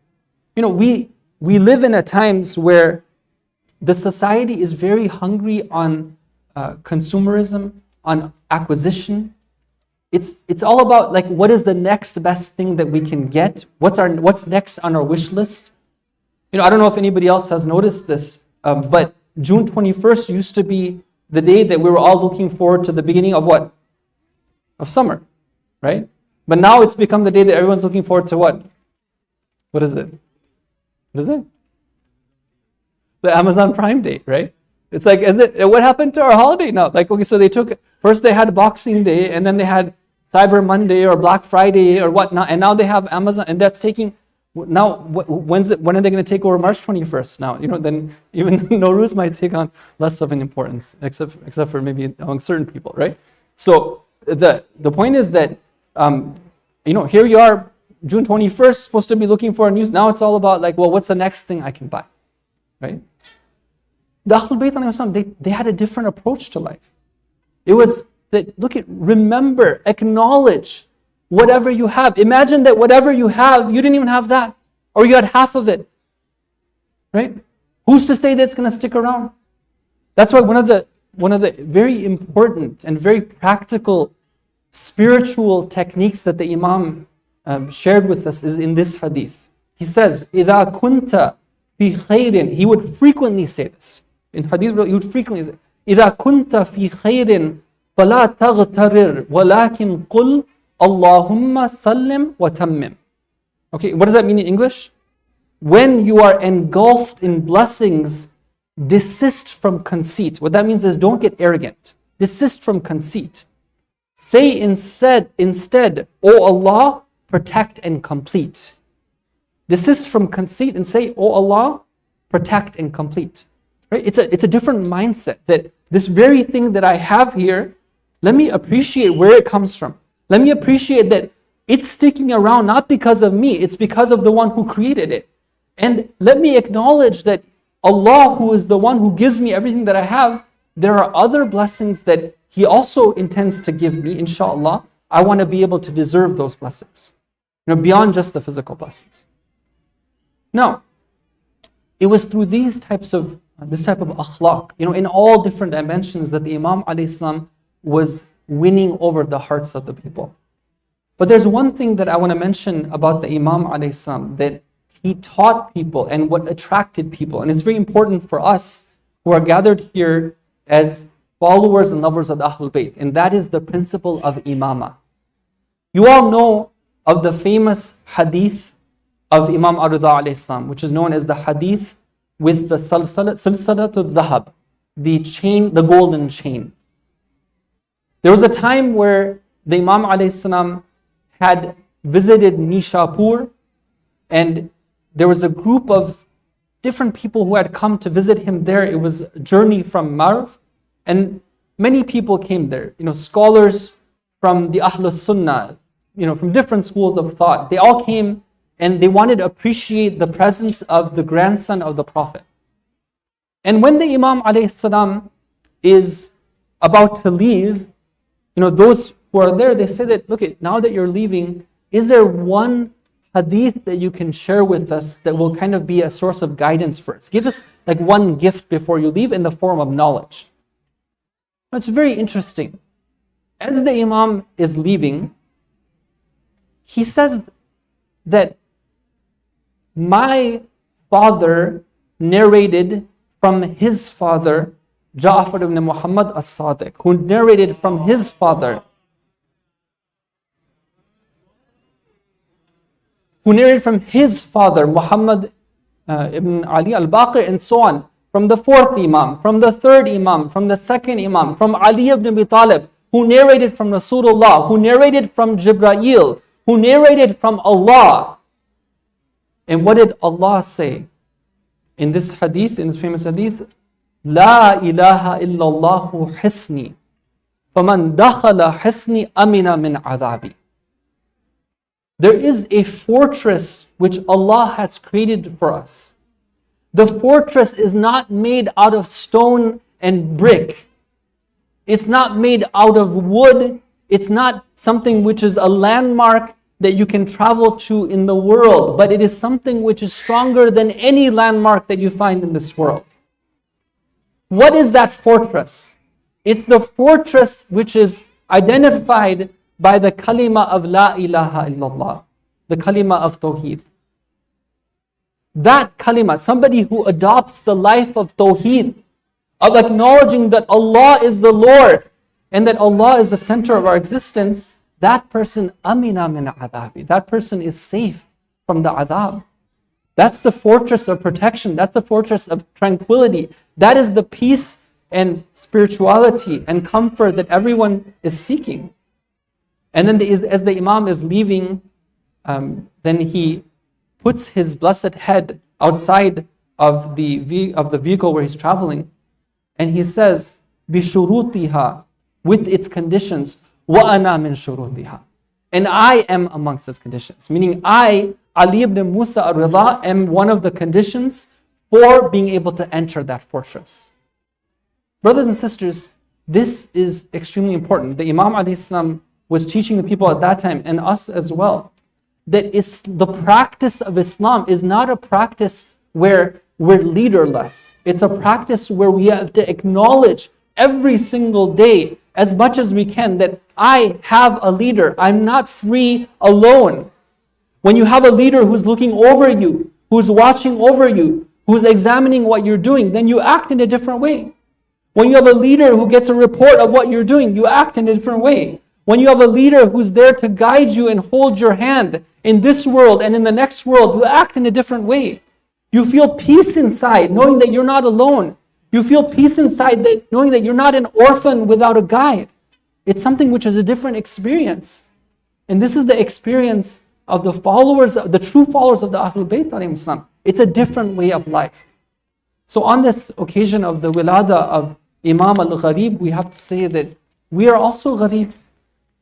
We live in a times where the society is very hungry on consumerism, on acquisition. It's all about like, what is the next best thing that we can get? What's next on our wish list? I don't know if anybody else has noticed this, but June 21st used to be the day that we were all looking forward to the beginning of what? Of summer, right? But now it's become the day that everyone's looking forward to what? What is it? What is it? The Amazon Prime Day, right? It's like, what happened to our holiday now? Like, okay, so first they had Boxing Day, and then they had Cyber Monday or Black Friday or whatnot, and now they have Amazon, and that's taking, now, when are they going to take over March 21st now? Then even Nowruz might take on less of an importance, except for maybe among certain people, right? So the point is that, here you are, June 21st, supposed to be looking for a news. Now it's all about like, well, what's the next thing I can buy, right? The Ahlul Bayt, they had a different approach to life. It was that, remember, acknowledge whatever you have. Imagine that whatever you have, you didn't even have that, or you had half of it, right? Who's to say that it's going to stick around? That's why one of the very important and very practical spiritual techniques that the Imam shared with us is in this hadith. He says, إِذَا كُنْتَ فِي خَيْرٍ. He would frequently say this. In hadith, he would frequently say, إِذَا كُنْتَ فِي خَيْرٍ فَلَا تَغْتَرِرْ وَلَكِنْ قُلْ Allahumma sallim wa tammim. Okay, what does that mean in English? When you are engulfed in blessings, desist from conceit. What that means is don't get arrogant. Desist from conceit. Say instead, O Allah, protect and complete. Desist from conceit and say, O Allah, protect and complete. Right? It's a different mindset that this very thing that I have here, let me appreciate where it comes from. Let me appreciate that it's sticking around not because of me, it's because of the one who created it. And let me acknowledge that Allah, who is the one who gives me everything that I have, there are other blessings that He also intends to give me, inshallah. I want to be able to deserve those blessings, beyond just the physical blessings. Now, it was through this type of akhlaq, in all different dimensions, that the Imam ﷺ was winning over the hearts of the people. But there's one thing that I want to mention about the Imam ﷺ, that he taught people and what attracted people. And it's very important for us who are gathered here as followers and lovers of the Ahlul Bayt. And that is the principle of imamah. You all know of the famous hadith of Imam Raza alayhi salam, which is known as the hadith with the silsilatul dhahab, the chain, the golden chain. There was a time where the Imam alayhi salam had visited Nishapur, and there was a group of different people who had come to visit him there. It was a journey from Marv, and many people came there. Scholars from the Ahlus Sunnah, from different schools of thought. They all came and they wanted to appreciate the presence of the grandson of the Prophet. And when the Imam alayhi salam is about to leave, those who are there, they say that, look, now that you're leaving, is there one hadith that you can share with us that will kind of be a source of guidance for us? Give us like one gift before you leave in the form of knowledge. It's very interesting. As the Imam is leaving, he says that my father narrated from his father, Ja'far ibn Muhammad as-Sadiq, who narrated from his father, Muhammad ibn Ali al-Baqir, and so on, from the fourth Imam, from the third Imam, from the second Imam, from Ali ibn Abi Talib, who narrated from Rasulullah, who narrated from Jibreel, who narrated from Allah. And what did Allah say in this hadith, in this famous hadith? La ilaha illallahu hisni, faman dakhala hisni amina min adhabi. There is a fortress which Allah has created for us. The fortress is not made out of stone and brick. It's not made out of wood. It's not something which is a landmark that you can travel to in the world, but it is something which is stronger than any landmark that you find in this world. What is that fortress? It's the fortress which is identified by the kalima of La ilaha illallah, the kalima of Tawheed. That kalima, somebody who adopts the life of Tawheed, of acknowledging that Allah is the Lord and that Allah is the center of our existence, that person, amina min adhabi, that person is safe from the adhab. That's the fortress of protection. That's the fortress of tranquility. That is the peace and spirituality and comfort that everyone is seeking. And then as the Imam is leaving, then he puts his blessed head outside of the vehicle where he's traveling, and he says, بِشُرُوطِهَا, with its conditions, وَأَنَا مِن شُرُوطِهَا, and I am amongst its conditions. Meaning I, Ali ibn Musa al-Rida, am one of the conditions for being able to enter that fortress. Brothers and sisters, this is extremely important. The Imam alayhi salam was teaching the people at that time, and us as well, that the practice of Islam is not a practice where we're leaderless. It's a practice where we have to acknowledge every single day, as much as we can, that I have a leader. I'm not free alone. When you have a leader who's looking over you, who's watching over you, who's examining what you're doing, then you act in a different way. When you have a leader who gets a report of what you're doing, you act in a different way. When you have a leader who's there to guide you and hold your hand in this world and in the next world, you act in a different way. You feel peace inside knowing that you're not alone. You feel peace inside knowing that you're not an orphan without a guide. It's something which is a different experience. And this is the experience of the followers, the true followers of the Ahlul Bayt alayhim salam. It's a different way of life. So on this occasion of the wilada of Imam al-Gharib, we have to say that we are also gharib.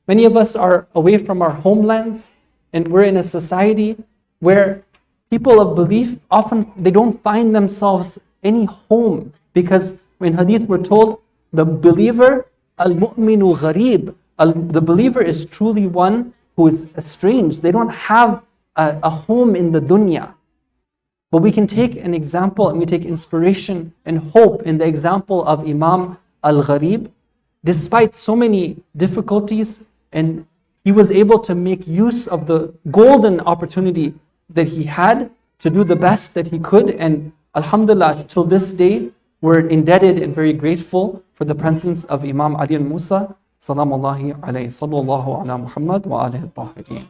Many of us are away from our homelands, and we're in a society where people of belief often, they don't find themselves any home, because in hadith we're told the believer, al-mu'minu gharib, the believer is truly one who is estranged. They don't have a home in the dunya. But we can take an example and we take inspiration and hope in the example of Imam al-Gharib. Despite so many difficulties, and he was able to make use of the golden opportunity that he had to do the best that he could. And alhamdulillah, till this day, we're indebted and very grateful for the presence of Imam Ali al-Musa, salamullahi alayhi, sallallahu ala Muhammad wa alihi al-tahirin.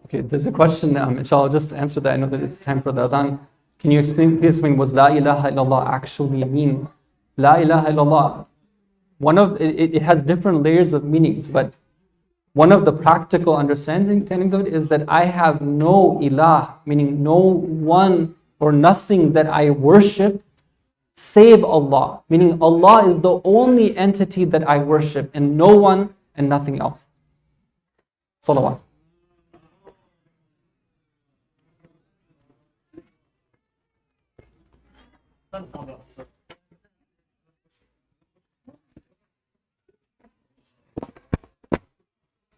Okay, there's a question, inshallah, I'll just answer that. I know that it's time for the adhan. Can you please explain what La ilaha illallah actually mean? La ilaha illallah, it has different layers of meanings, but one of the practical understandings of it is that I have no ilah, meaning no one or nothing that I worship save Allah, meaning Allah is the only entity that I worship, and no one and nothing else. Salawat.